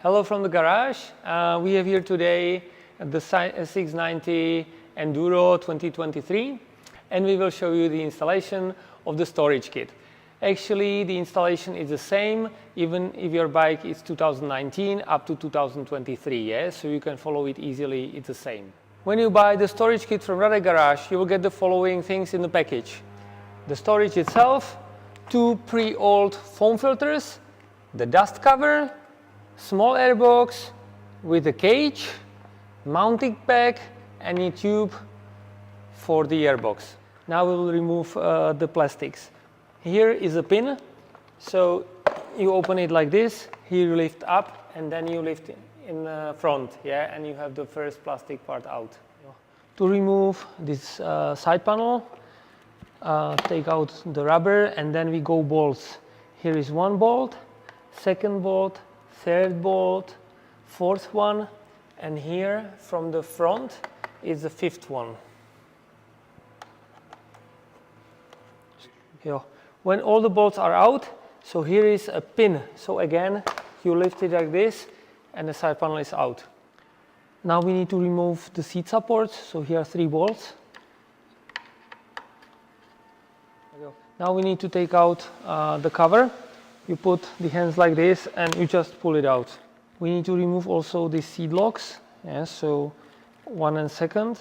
Hello from the garage. We have here today the 690 Enduro 2023, and we will show you the installation of the storage kit. Actually, the installation is the same even if your bike is 2019 up to 2023, yeah? So you can follow it easily, it's the same. When you buy the storage kit from RADE Garage, you will get the following things in the package. The storage itself, 2 pre-oiled foam filters, the dust cover, small airbox with a cage, mounting pack, and a tube for the airbox. Now we will remove the plastics. Here is a pin, so you open it like this, here you lift up and then you lift in front, yeah, and you have the first plastic part out. To remove this side panel, take out the rubber and then we go bolts. Here is one bolt, second bolt, third bolt, fourth one, and here from the front is the fifth one. Yeah. When all the bolts are out, so here is a pin. So again, you lift it like this and the side panel is out. Now we need to remove the seat supports. So here are 3 bolts. Now we need to take out the cover. You put the hands like this and you just pull it out. We need to remove also the seat locks. Yeah, so 1 and 2nd.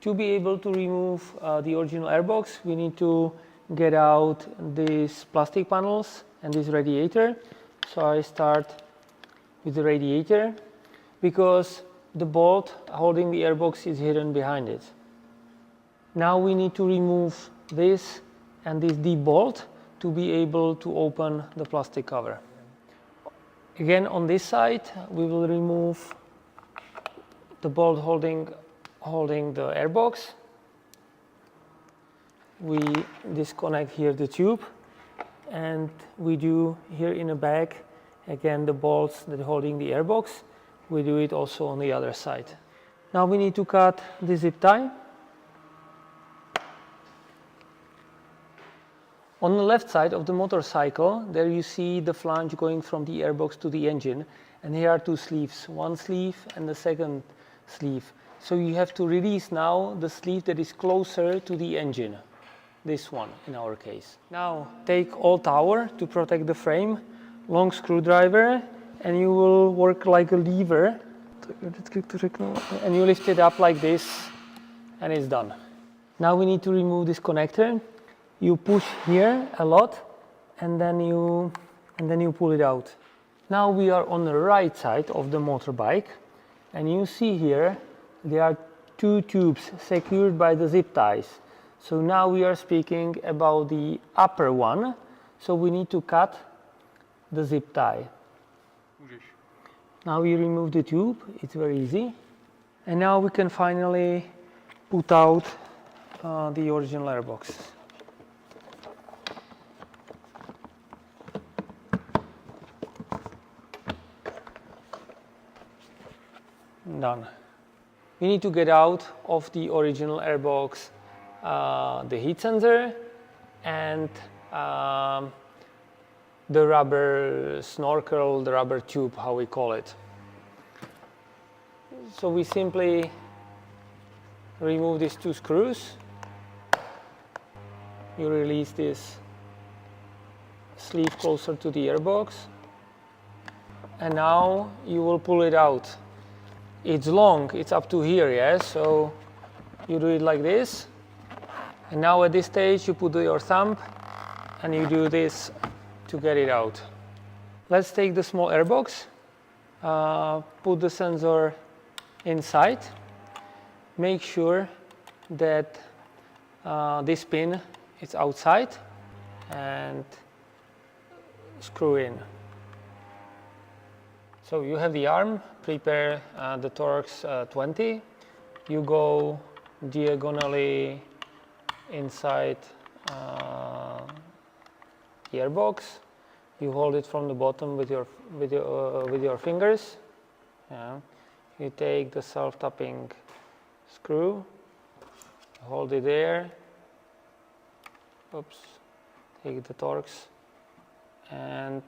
To be able to remove the original airbox, we need to get out these plastic panels and this radiator. So I start with the radiator because the bolt holding the airbox is hidden behind it. Now we need to remove this and this deep bolt to be able to open the plastic cover. Again, on this side, we will remove the bolt holding the airbox. We disconnect here the tube, and we do here in the back, again, the bolts that are holding the airbox. We do it also on the other side. Now we need to cut the zip tie. On the left side of the motorcycle, there you see the flange going from the airbox to the engine, and here are 2 sleeves, one sleeve and the second sleeve. So you have to release now the sleeve that is closer to the engine, this one in our case. Now take old tower to protect the frame, long screwdriver, and you will work like a lever, and you lift it up like this, and it's done. Now we need to remove this connector. You push here a lot and then you pull it out. Now we are on the right side of the motorbike, and you see here there are 2 tubes secured by the zip ties. So now we are speaking about the upper one, so we need to cut the zip tie. Now we remove the tube, it's very easy. And now we can finally put out the original airbox. Done. We need to get out of the original airbox the heat sensor and the rubber snorkel, the rubber tube, how we call it. So we simply remove these 2 screws. You release this sleeve closer to the airbox, and now you will pull it out. It's long, it's up to here, yes, so you do it like this, and now at this stage you put your thumb and you do this to get it out. Let's take the small airbox, put the sensor inside, make sure that this pin is outside, and screw in. So you have the arm, prepare the Torx 20. You go diagonally inside the airbox. You hold it from the bottom with your fingers. Yeah. You take the self-tapping screw, hold it there. Oops. Take the Torx and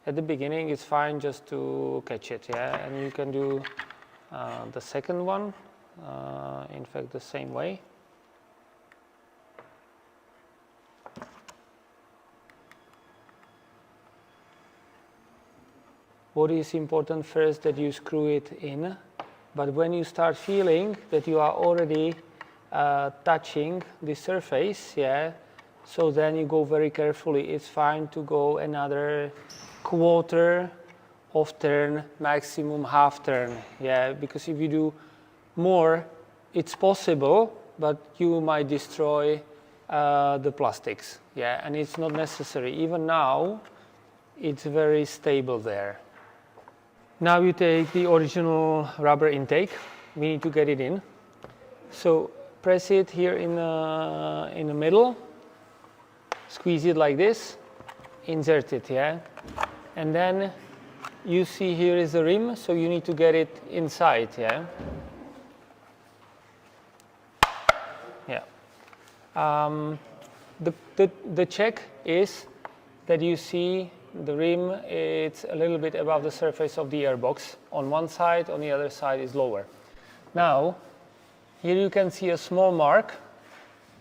at the beginning it's fine just to catch it, yeah, and you can do the second one, in fact the same way. What is important first, that you screw it in, but when you start feeling that you are already touching the surface, yeah, so then you go very carefully. It's fine to go another quarter of turn, maximum half turn, yeah, because if you do more, it's possible, but you might destroy the plastics, yeah, and it's not necessary. Even now, it's very stable there. Now you take the original rubber intake. We need to get it in. So press it here in the middle, squeeze it like this, insert it, yeah? And then you see here is the rim, so you need to get it inside, yeah? Yeah. The check is that you see the rim, it's a little bit above the surface of the airbox. On one side, on the other side is lower. Now, here you can see a small mark,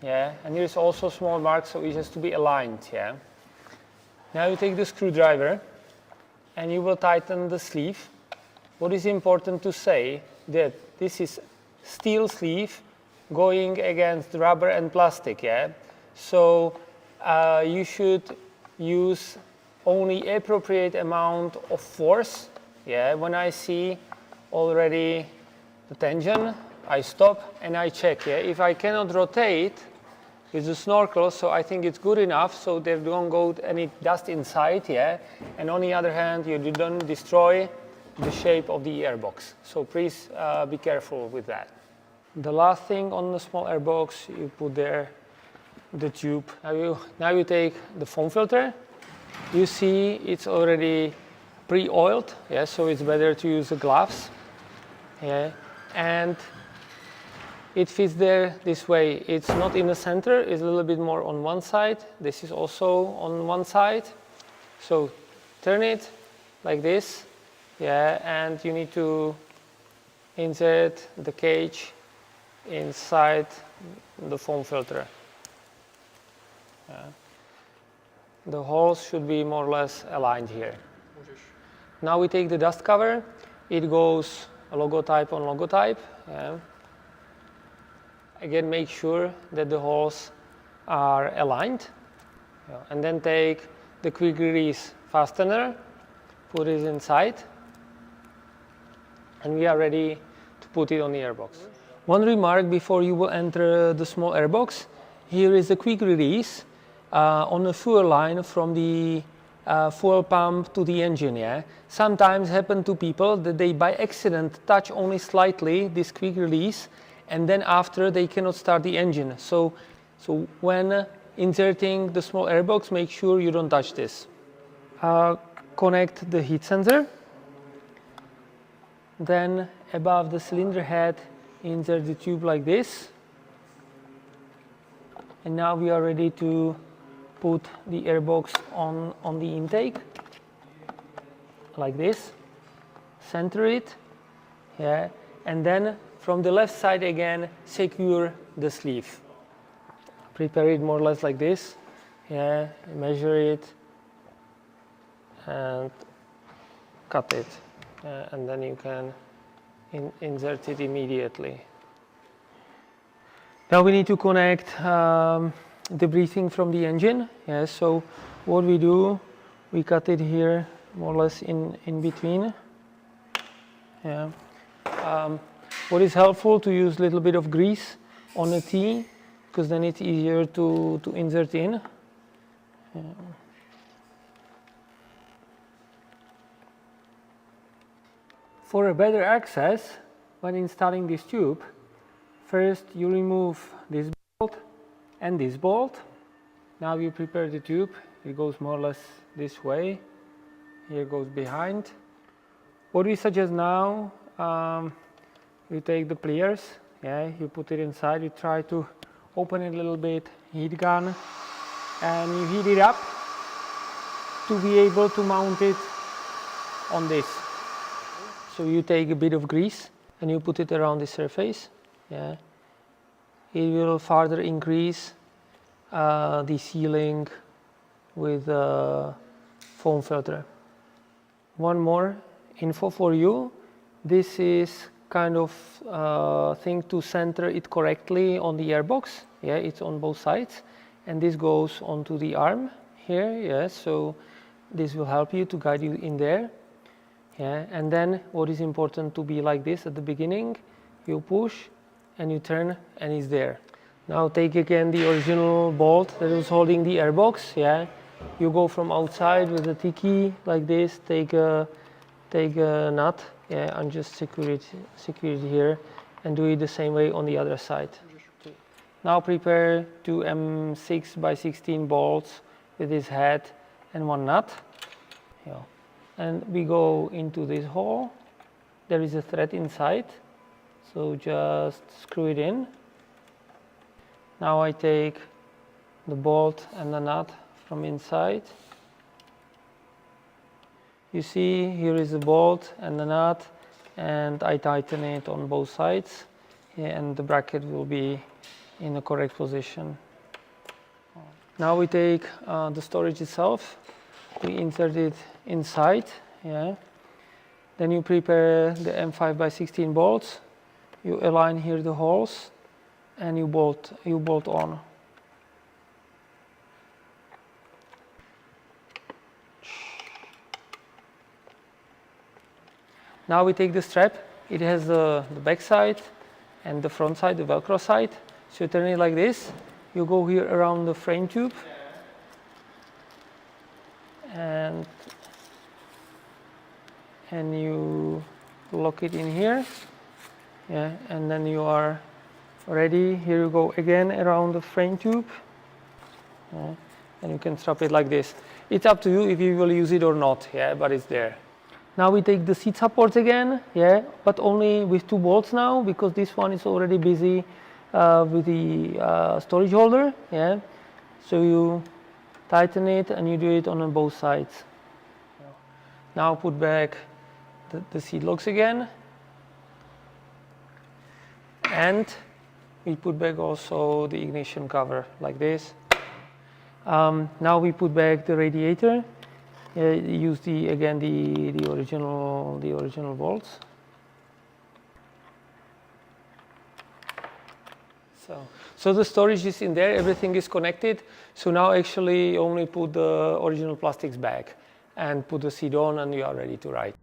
yeah, and here's also a small mark, so it has to be aligned, yeah. Now you take the screwdriver and you will tighten the sleeve. What is important to say, that this is steel sleeve going against rubber and plastic, yeah. So you should use only appropriate amount of force, yeah. When I see already the tension, I stop and I check, yeah. If I cannot rotate with the snorkel, so I think it's good enough, so there don't go any dust inside, yeah. And on the other hand, you don't destroy the shape of the airbox. So please be careful with that. The last thing on the small airbox, you put there the tube. Now you take the foam filter. You see it's already pre-oiled, yeah, so it's better to use the gloves, yeah, and it fits there this way. It's not in the center, it's a little bit more on one side. This is also on one side, so turn it like this, yeah, and you need to insert the cage inside the foam filter. Yeah. The holes should be more or less aligned here. Now we take the dust cover. It goes logotype on logotype. Yeah. Again, make sure that the holes are aligned. Yeah. And then take the quick release fastener, put it inside, and we are ready to put it on the airbox. One remark before you will enter the small airbox. Here is the quick release. On the fuel line from the fuel pump to the engine, yeah. Sometimes happen to people that they by accident touch only slightly this quick release, and then after they cannot start the engine. So when inserting the small airbox, make sure you don't touch this. Connect the heat sensor. Then above the cylinder head, insert the tube like this. And now we are ready to put the airbox on the intake, like this, center it, yeah, and then from the left side again, secure the sleeve. Prepare it more or less like this, yeah, measure it, and cut it, and then you can insert it immediately. Now we need to connect the breathing from the engine. Yeah, so what we do, we cut it here more or less in between. Yeah. What is helpful to use a little bit of grease on the T, because then it's easier to insert in. Yeah. For a better access, when installing this tube, first you remove this bolt and this bolt. Now you prepare the tube. It goes more or less this way. Here goes behind. What we suggest now, you take the pliers, yeah, you put it inside, you try to open it a little bit, heat gun, and you heat it up to be able to mount it on this. So you take a bit of grease and you put it around the surface. Yeah. It will further increase the sealing with foam filter. One more info for you. This is kind of thing to center it correctly on the airbox. Yeah, it's on both sides, and this goes onto the arm here. Yeah, so this will help you to guide you in there. Yeah, and then what is important to be like this at the beginning, you push and you turn and it's there. Now take again the original bolt that was holding the airbox. Yeah, you go from outside with a T-key like this, take a nut, yeah, and just secure it here, and do it the same way on the other side. Now prepare 2 M6x16 bolts with this head and 1 nut. Yeah. And we go into this hole. There is a thread inside, so just screw it in. Now I take the bolt and the nut from inside. You see, here is the bolt and the nut, and I tighten it on both sides, yeah, and the bracket will be in the correct position. Now we take the storage itself, we insert it inside, yeah. Then you prepare the M5x16 bolts, you align here the holes, and you bolt on. Now we take the strap. It has the back side and the front side, the Velcro side. So you turn it like this. You go here around the frame tube, and you lock it in here. Yeah, and then you are ready. Here you go again around the frame tube. Yeah, and you can strap it like this. It's up to you if you will use it or not. Yeah, but it's there. Now we take the seat supports again, yeah, but only with 2 bolts now, because this one is already busy with the storage holder, yeah. So you tighten it and you do it on both sides. Now put back the seat locks again, and we put back also the ignition cover like this. Now we put back the radiator. Use the original bolts. So the storage is in there, everything is connected. So now actually only put the original plastics back and put the seat on and you are ready to ride.